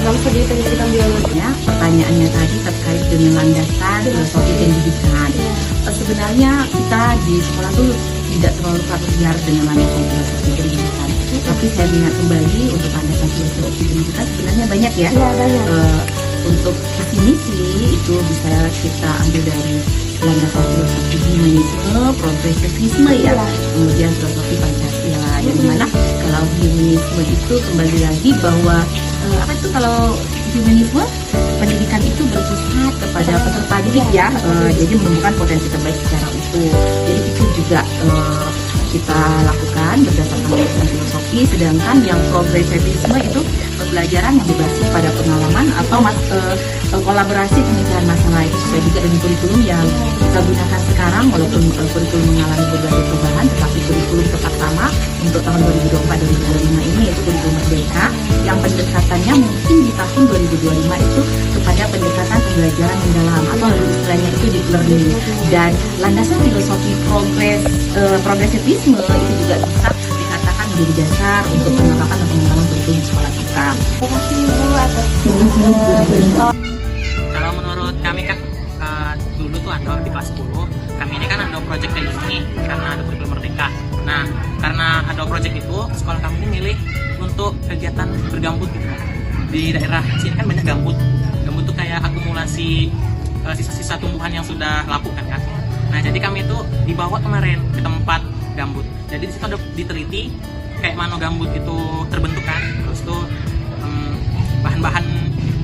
nggak usah jadi pendidikan biologi. Ya, pertanyaannya tadi terkait dengan landasan filosofi pendidikan. Sebenarnya kita di sekolah tuh tidak terlalu familiar dengan landasan filosofi pendidikan. Tapi saya ingat kembali untuk landasan filosofi pendidikan sebenarnya banyak ya. Iya, banyak. Untuk definisi itu bisa kita ambil dari landasan filosofi humanisme, progresivisme ya, kemudian filosofi Pancasila. Yang dimana kalau humanisme itu kembali lagi bahwa apa itu kalau humanisme pendidikan itu berpusat kepada peserta didik ya, jadi menemukan potensi terbaik secara utuh. Jadi itu juga kita lakukan berdasarkan landasan filosofi, sedangkan yang progresivisme itu pembelajaran yang berbasis pada pengalaman atau kolaborasi pemikiran masalah. Itu sesuai juga dengan kurikulum yang kita gunakan sekarang, walaupun kurikulum mengalami berbagai perubahan, tetapi kurikulum tetap sama untuk tahun 2024-2025 ini, yaitu kurikulum merdeka, yang pendekatannya mungkin di tahun 2025 itu kepada pendekatan pembelajaran mendalam atau istilahnya itu deep learning. Dan landasan filosofi progresivisme itu juga bisa dikatakan menjadi dasar untuk penerapan dan pengembangan kurikulum di sekolah kita. Kalau menurut kami kan dulu tuh ada di kelas 10, kami ini kan ada project kayak gini karena ada kurikulum merdeka. Nah, karena ada project itu, sekolah kami ini milih untuk kegiatan bergambut gitu. Di daerah sini kan banyak gambut. Gambut tuh kayak akumulasi sisa-sisa tumbuhan yang sudah lapuk kan. Nah, jadi kami itu dibawa kemarin ke tempat gambut. Jadi di situ ada diteliti kayak mana gambut itu terbentuk kan. Terus tuh bahan-bahan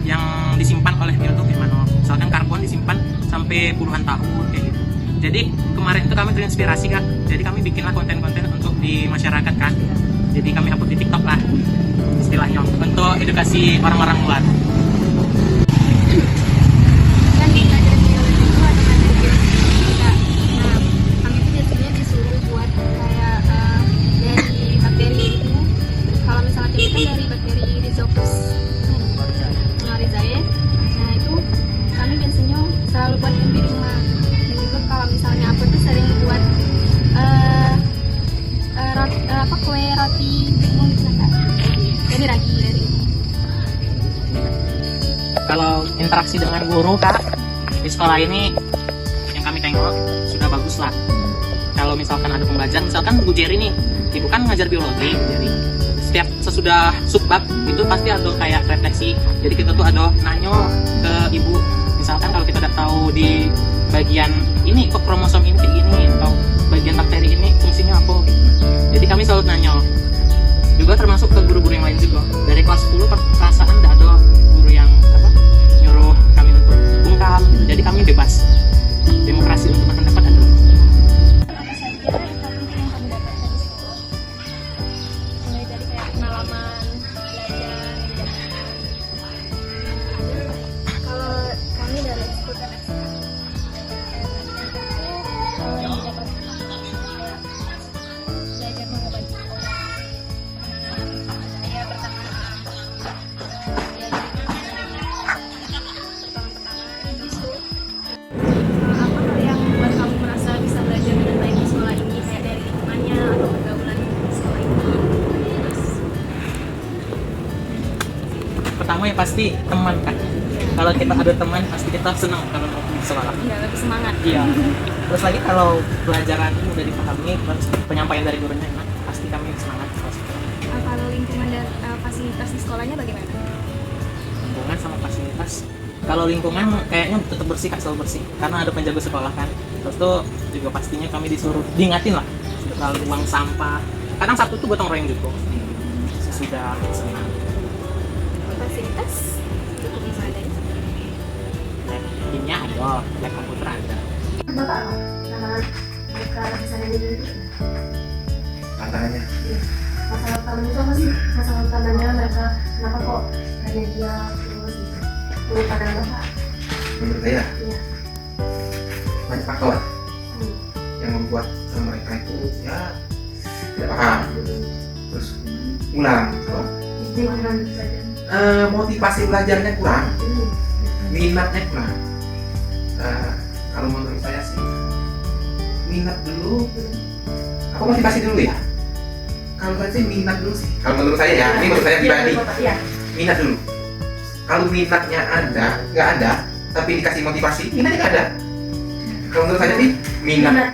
yang disimpan oleh dia tuh gimana? Misalkan karbon disimpan sampai puluhan tahun kayak gitu. Jadi kemarin itu kami terinspirasi Kak. Jadi kami bikinlah konten-konten untuk di masyarakat kan. Jadi kami upload di TikTok lah istilahnya untuk edukasi orang-orang luar. Kan di pelajaran biologi itu ada materi biologi juga. Nah, kami itu biasanya disuruh buat kayak dari bakteri itu. Kalau misalnya kita kan dari bakteri Rhizophus Marizae. Nah, itu kami biasanya selalu buat di rumah. Dan juga kalau misalnya aku tuh sering buat kue roti jagung gitu kan. Jadi ragi dari Kalau interaksi dengan guru Kak di sekolah ini yang kami tengok sudah bagus lah. Kalau misalkan ada pembelajaran, misalkan Bu Jerry nih, ibu kan ngajar biologi, jadi setiap sesudah subbab itu pasti ada kayak refleksi. Jadi kita tuh ada nanya ke ibu, misalkan kalau kita udah tahu di bagian ini kok kromosom ini kayak gini atau bagian bakteri ini fungsinya apa. Jadi kami selalu nanya. Juga termasuk ke guru-guru yang lain juga. Dari kelas 10 perasaan tidak ada guru yang nyuruh kami untuk bungkam gitu. Jadi kami bebas. Demokrasi untuk berpendapat adalah mulai dari kayak pengalaman belajar. Kalau kami dari eksekutif dapat belajar mengobati orang. Ya pertama itu apa hal yang membuat kamu merasa bisa belajar dengan baik di sekolah ini, kayak dari lingkungannya atau pergaulan di sekolah ini? pertama ya pasti teman kan. Kalau kita ada teman pasti kita senang kalau mau di sekolah. Iya, lebih semangat. Iya. Terus lagi kalau pelajaran itu udah dipahami, terus penyampaian dari gurunya enak, pasti kami semangat. Kalau lingkungan dan fasilitas di sekolahnya bagaimana? Lingkungan sama fasilitas. Kalau lingkungan kayaknya tetap bersih Kak, selalu bersih. Karena ada penjaga sekolah kan. Terus tuh juga pastinya kami disuruh diingatin lah soal buang sampah. Kadang Sabtu tuh gotong royong juga. Sesudah senang. Fasilitas cukup memadai. Lab timnya ada, lab komputer ada. Bapak apa? Nama mereka bisa jadi Tantangannya masalah utamanya itu apa sih? Masalah utamanya mereka kenapa kok hanya dia terus gitu? Menurut pandangan Bapak? menurut saya Iya. banyak faktor yang membuat mereka itu ya tidak paham, terus ulang Lingkungan belajar. motivasi belajarnya kurang, minatnya kurang. Kalau menurut saya sih minat dulu, aku motivasi dulu ya. Kalau saya sih minat dulu sih. Kalau menurut saya ya, ini menurut saya pribadi, Iya. minat dulu. Kalau minatnya ada, nggak ada, tapi dikasih motivasi, minatnya nggak ada. Kalau menurut saya sih minat.